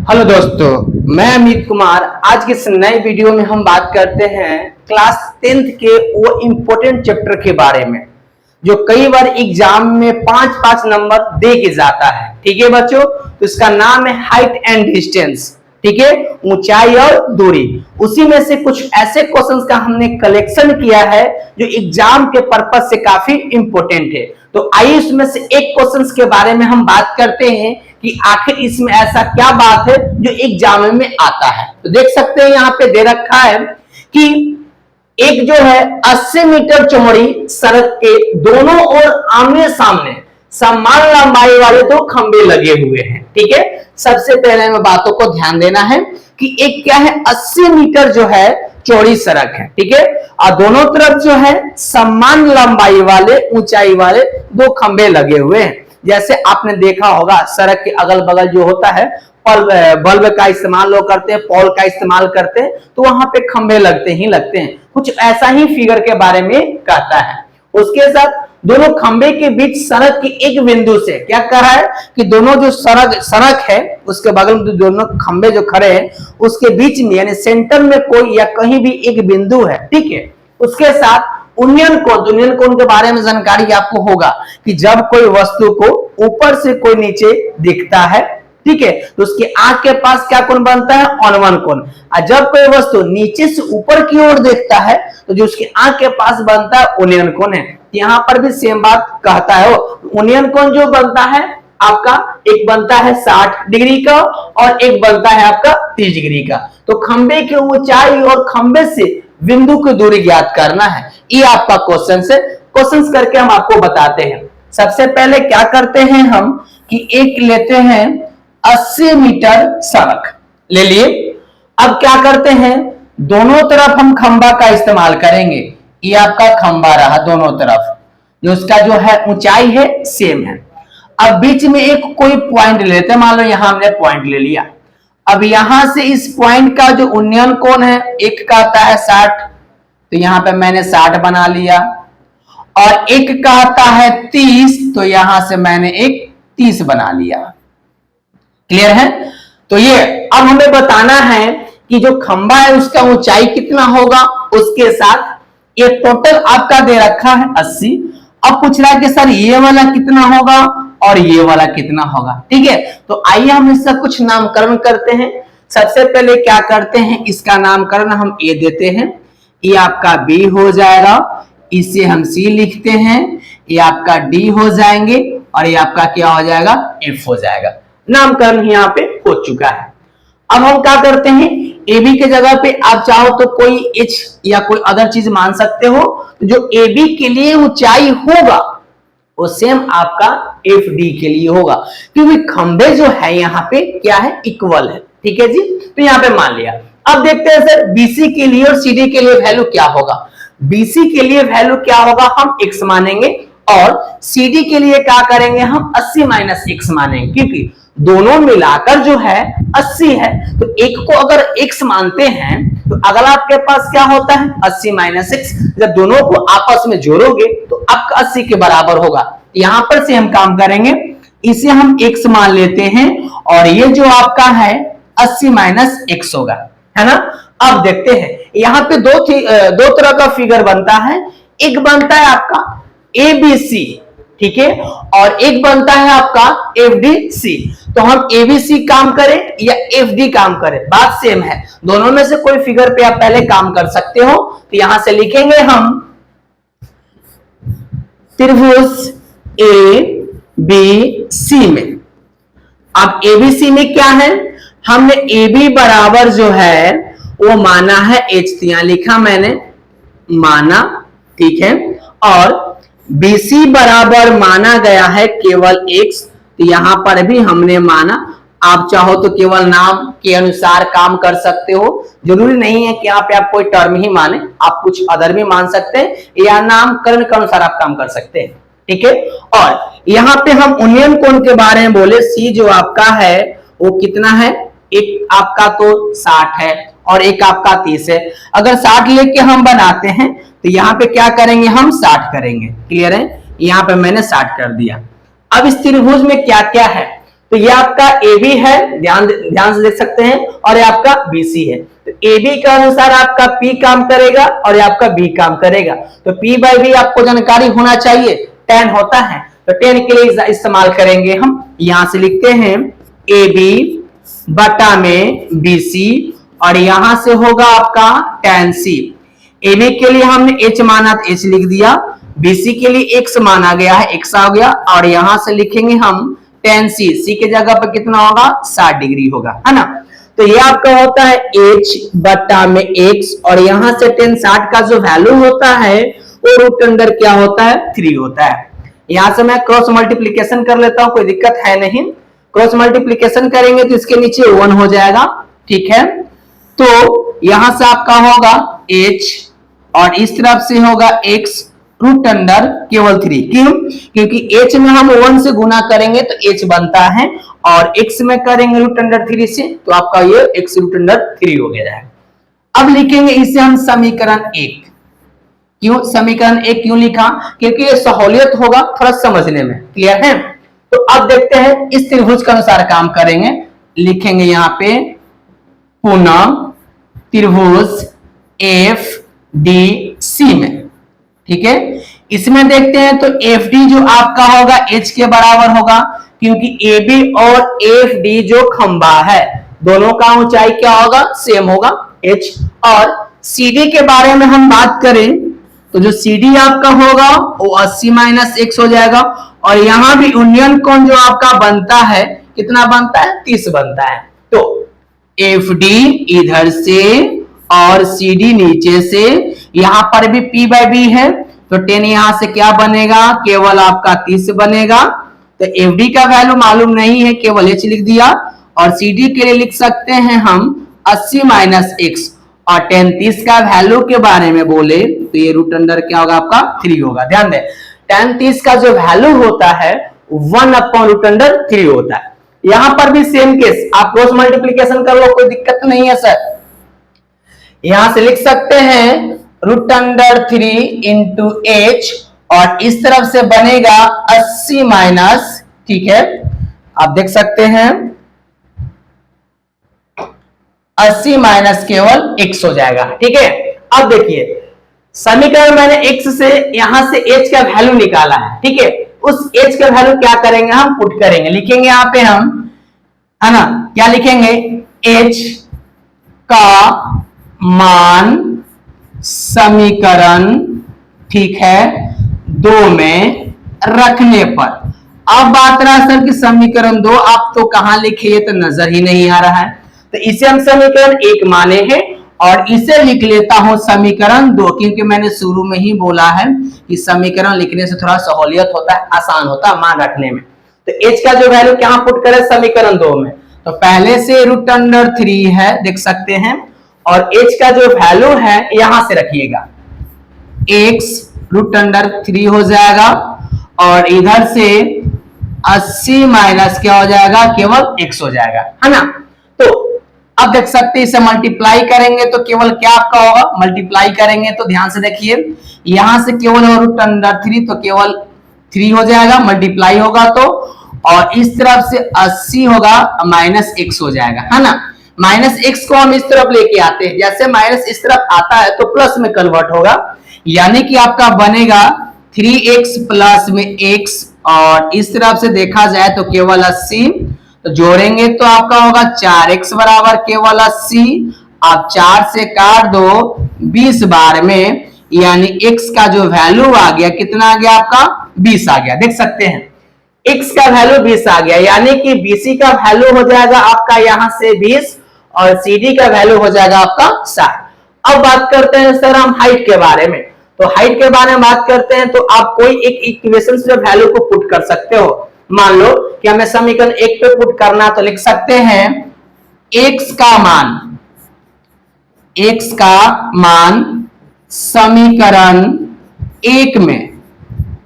Hello दोस्तों, मैं अमित कुमार। आज के इस नए वीडियो में हम बात करते हैं क्लास 10th के वो इम्पोर्टेंट चैप्टर के बारे में जो कई बार एग्जाम में 5-5 नंबर दे के जाता है। ठीक है बच्चों, तो इसका नाम है हाइट एंड डिस्टेंस। ठीक है, ऊंचाई और दूरी। उसी में से कुछ ऐसे क्वेश्चंस का हमने कलेक्शन किया है जो एग्जाम के पर्पस से काफी इंपॉर्टेंट है। तो आइए इसमें से एक क्वेश्चंस के बारे में हम बात करते हैं कि आखिर इसमें ऐसा क्या बात है जो एग्जाम में आता है। तो देख सकते हैं यहाँ पे दे रखा है कि एक जो है 80 मीटर चौड़ी सड़क के दोनों ओर आमने सामने समान लंबाई वाले दो खंबे लगे हुए हैं। ठीक है, सबसे पहले हमें बातों को ध्यान देना है कि एक क्या है 80 मीटर जो है चौड़ी सड़क है। ठीक है, और दोनों तरफ जो है समान लंबाई वाले ऊंचाई वाले दो खंबे लगे हुए हैं। जैसे आपने देखा होगा सड़क के अगल बगल जो होता है बल्ब का इस्तेमाल लोग करते हैं, पोल का इस्तेमाल करते हैं, तो वहां पे खंबे लगते हैं। कुछ ऐसा ही फिगर के बारे में कहता है। उसके साथ दोनों खंबे के बीच सड़क के एक बिंदु से क्या कहा है कि दोनों जो सड़क है उसके बगल में दोनों खंबे जो खड़े हैं उसके बीच में यानी सेंटर में कोई या कहीं भी एक बिंदु है। ठीक है, उसके साथ यूनियन कोण के बारे में जानकारी आपको होगा कि जब कोई वस्तु को ऊपर से कोई नीचे दिखता है, ठीक है, तो उसकी आंख के पास क्या कोण बनता है, ऑनवन कोण। और जब कोई वस्तु नीचे से ऊपर की ओर देखता है तो जो उसकी आंख के पास बनता है यूनियन कोण है। यहाँ पर भी सेम बात कहता है। यूनियन कोण जो बनता है आपका, एक बनता है 60 डिग्री का और एक बनता है आपका 30 डिग्री का। तो खंबे की ऊंचाई और खंबे से बिंदु की दूरी ज्ञात करना है। ये आपका क्वेश्चन है। क्वेश्चन करके हम आपको बताते हैं। सबसे पहले क्या करते हैं हम कि एक लेते हैं 80 मीटर सड़क ले लिए। अब क्या करते हैं, दोनों तरफ हम खंबा का इस्तेमाल करेंगे। ये आपका खंबा रहा, दोनों तरफ जो उसका जो है ऊंचाई है सेम है। अब बीच में एक कोई पॉइंट लेते हैं, मान लो यहां हमने पॉइंट ले लिया। अब यहां से इस पॉइंट का जो यूनियन कोण है, एक का आता है 60, तो यहां पे मैंने 60 बना लिया, और एक का आता है 30, तो यहां से मैंने एक 30 बना लिया। क्लियर है? तो ये अब हमें बताना है कि जो खंबा है उसका ऊंचाई कितना होगा, उसके साथ ये टोटल आपका दे रखा है 80। अब पूछ रहा है कि सर ये वाला कितना होगा और ये वाला कितना होगा। ठीक है, तो आइए हम इसका कुछ नामकरण करते हैं। सबसे पहले क्या करते हैं, इसका नामकरण हम ए देते हैं। ये आपका बी हो जाएगा, इसे हम सी लिखते हैं। ये आपका डी हो जाएंगे और ये आपका क्या हो जाएगा, एफ हो जाएगा। नामकरण यहाँ पे हो चुका है। अब हम क्या करते हैं, ए बी के जगह पे आप चाहो तो कोई एच या कोई अदर चीज मान सकते हो। जो ए बी के लिए ऊंचाई होगा वो सेम आपका एफ डी के लिए होगा, क्योंकि खंबे जो है यहाँ पे क्या है, इक्वल है। ठीक है जी, तो यहाँ पे मान लिया। अब देखते हैं सर बीसी के लिए और सीडी के लिए वैल्यू क्या होगा। बीसी के लिए वैल्यू क्या होगा, हम x मानेंगे, और सीडी के लिए क्या करेंगे, हम 80 माइनस x मानेंगे, क्योंकि दोनों मिलाकर जो है 80 है। तो एक को अगर x मानते हैं तो अगला आपके पास क्या होता है 80 माइनस x। जब दोनों को आपस में जोड़ोगे तो आपका 80 के बराबर होगा। यहां पर से हम काम करेंगे, इसे हम x मान लेते हैं और ये जो आपका है 80 माइनस x होगा, है ना। अब देखते हैं यहाँ पे दो तरह का फिगर बनता है। एक बनता है आपका ABC, ठीक है, और एक बनता है आपका FDC। तो हम ABC काम करें या FD काम करें, बात सेम है। दोनों में से कोई फिगर पे आप पहले काम कर सकते हो। तो यहां से लिखेंगे हम त्रिभुज ABC में। अब ABC में क्या है, हमने AB बराबर जो है वो माना है H, यहां लिखा मैंने माना, ठीक है, और BC बराबर माना गया है केवल x, तो यहां पर भी हमने माना। आप चाहो तो केवल नाम के अनुसार काम कर सकते हो, जरूरी नहीं है कि यहाँ पे आप कोई टर्म ही माने, आप कुछ अदर भी मान सकते हैं या नामकरण के अनुसार आप काम कर सकते हैं। ठीक है, और यहाँ पे हम यूनियन कोण के बारे में बोले, C जो आपका है वो कितना है, एक आपका तो 60 है और एक आपका 30 है। अगर 60 लेके हम बनाते हैं तो यहाँ पे क्या करेंगे, हम 60 करेंगे। क्लियर है, यहाँ पे मैंने 60 कर दिया। अब इस त्रिभुज में क्या क्या है, तो ये आपका ए बी है, ध्यान से देख सकते हैं, और ये आपका बी सी है। तो ए बी के अनुसार आपका पी काम करेगा और ये आपका बी काम करेगा। तो पी बाई बी आपको जानकारी होना चाहिए, 10 होता है। तो 10 के लिए इस्तेमाल करेंगे हम, यहां से लिखते हैं ए बी बटा में बी सी, और यहां से होगा आपका tan सी। ए बी के लिए हमने h माना तो h लिख दिया, बीसी के लिए x माना गया है, x आ गया, और यहां से लिखेंगे हम tan सी, सी के जगह पर कितना होगा 60 डिग्री होगा, है ना। तो ये आपका होता है h बटा में x, और यहां से tan 60 का जो वैल्यू होता है वो रूट अंडर क्या होता है 3 होता है। यहां से मैं क्रॉस मल्टीप्लीकेशन कर लेता हूं, कोई दिक्कत है नहीं। क्रॉस मल्टीप्लीकेशन करेंगे तो इसके नीचे 1 हो जाएगा, ठीक है। तो यहां से आपका होगा h और इस तरफ से होगा x रूट अंडर केवल 3। क्यों? क्योंकि h में हम 1 से गुना करेंगे तो h बनता है, और x में करेंगे रूट अंडर 3 से तो आपका ये x रूट अंडर 3 हो गया है। अब लिखेंगे इसे हम समीकरण 1। क्यों समीकरण 1 क्यों लिखा? क्योंकि ये सहूलियत होगा थोड़ा समझने में, क्लियर है। तो अब देखते हैं इस त्रिभुज के अनुसार काम करेंगे। लिखेंगे यहाँ पे पुनः त्रिभुज एफ डी सी में, ठीक है। इसमें देखते हैं तो एफ डी जो आपका होगा एच के बराबर होगा, क्योंकि ए बी और एफ डी जो खंबा है दोनों का ऊंचाई क्या होगा सेम होगा एच। और सी डी के बारे में हम बात करें तो जो सी डी आपका होगा वो 80 माइनस x हो जाएगा, और यहां भी यूनियन कोण जो आपका बनता है कितना बनता है 30 बनता है। तो एफ डी इधर से और सी डी नीचे से, यहां पर भी p बाई बी है तो 10 यहां से क्या बनेगा केवल आपका 30 बनेगा। तो एफ डी का वैल्यू मालूम नहीं है, केवल h लिख दिया, और सी डी के लिए लिख सकते हैं हम 80 माइनस x, और 10 30 का वैल्यू के बारे में बोले तो ये रूट अंडर क्या होगा आपका 3 होगा। ध्यान दें 10 30 का जो वैल्यू होता है 1 अपॉन रूट अंडर 3 होता है। यहां पर भी सेम केस, आप क्रॉस मल्टीप्लीकेशन कर लो कोई दिक्कत नहीं है सर। यहां से लिख सकते हैं रूट अंडर 3 इंटू एच, और इस तरफ से बनेगा 80 माइनस, ठीक है आप देख सकते हैं 80 माइनस केवल x हो जाएगा, ठीक है। अब देखिए समीकरण मैंने x से यहां से h का वैल्यू निकाला है, ठीक है। उस h का वैल्यू क्या करेंगे हम पुट करेंगे, लिखेंगे यहां पे हम, है ना, क्या लिखेंगे h का मान समीकरण, ठीक है 2 में रखने पर। अब बात रहा सर कि समीकरण 2 आप तो कहां लिखे ये तो नजर ही नहीं आ रहा है, तो इसे हम समीकरण 1 माने हैं, और इसे लिख लेता हूं समीकरण 2, क्योंकि मैंने शुरू में ही बोला है कि समीकरण लिखने से थोड़ा सहूलियत होता है, आसान होता है मान रखने में। तो h का जो वैल्यू क्या पुट करें समीकरण 2 में, तो पहले से रूट अंडर 3 है देख सकते हैं, और h का जो वैल्यू है यहां से रखिएगा x रूट अंडर 3 हो जाएगा, और इधर से 80 माइनस क्या हो जाएगा केवल x हो जाएगा, है ना। तो अब देख सकते हैं इसे मल्टीप्लाई करेंगे तो केवल क्या आपका होगा, मल्टीप्लाई करेंगे तो ध्यान से देखिए यहां से केवल रूट अंडर 3 तो केवल 3 हो जाएगा, मल्टीप्लाई होगा तो, और इस तरफ से 80 होगा माइनस x हो जाएगा, है ना। माइनस x को हम इस तरफ लेके आते हैं, जैसे माइनस इस तरफ आता है तो प्लस में कन्वर्ट होगा, यानी कि आपका बनेगा 3x प्लस में x, और इस तरफ से देखा जाए तो केवल 80, तो जोड़ेंगे तो आपका होगा 4x बराबर केवल 80, आप 4 से काट दो 20 बार में, यानी x का जो वैल्यू आ गया कितना आ गया आपका 20 आ गया। देख सकते हैं x का वैल्यू 20 आ गया, यानी कि BC का वैल्यू हो जाएगा आपका यहां से 20, और CD का वैल्यू हो जाएगा आपका 60। अब बात करते हैं सर हम हाइट के बारे में, तो हाइट के बारे में बात करते हैं तो आप कोई एक इक्वेशन से वैल्यू को पुट कर सकते हो। मान लो कि हमें समीकरण 1 पे पुट करना, तो लिख सकते हैं x का मान समीकरण 1 में,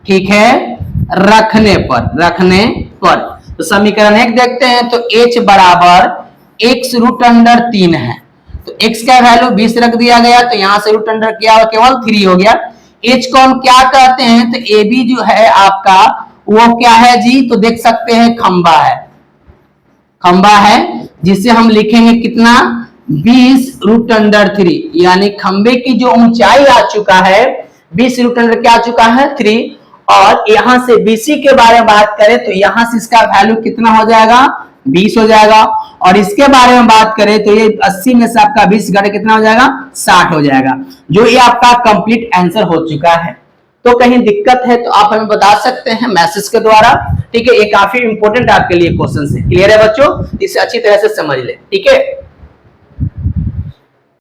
ठीक है रखने पर। तो समीकरण 1 देखते हैं तो h बराबर x रूट अंडर 3 है, तो x का वैल्यू 20 रख दिया गया, तो यहां से रूट अंडर क्या हो केवल 3 हो गया। h को हम क्या कहते हैं, तो AB जो है आपका वो क्या है जी, तो देख सकते हैं खंबा है, खंबा है जिसे हम लिखेंगे कितना 20√3, यानी खंबे की जो ऊंचाई आ चुका है 20√3 क्या आ चुका है 3। और यहां से BC के बारे में बात करें तो यहां से इसका वैल्यू कितना हो जाएगा 20 हो जाएगा। और इसके बारे में बात करें तो ये 80 में से आपका 20 घटे कितना हो जाएगा 60 हो जाएगा। जो ये आपका कंप्लीट आंसर हो चुका है। तो कहीं दिक्कत है तो आप हमें बता सकते हैं मैसेज के द्वारा, ठीक है। ये काफी इंपॉर्टेंट आपके लिए क्वेश्चन है। क्लियर है बच्चों, इसे अच्छी तरह से समझ ले, ठीक है।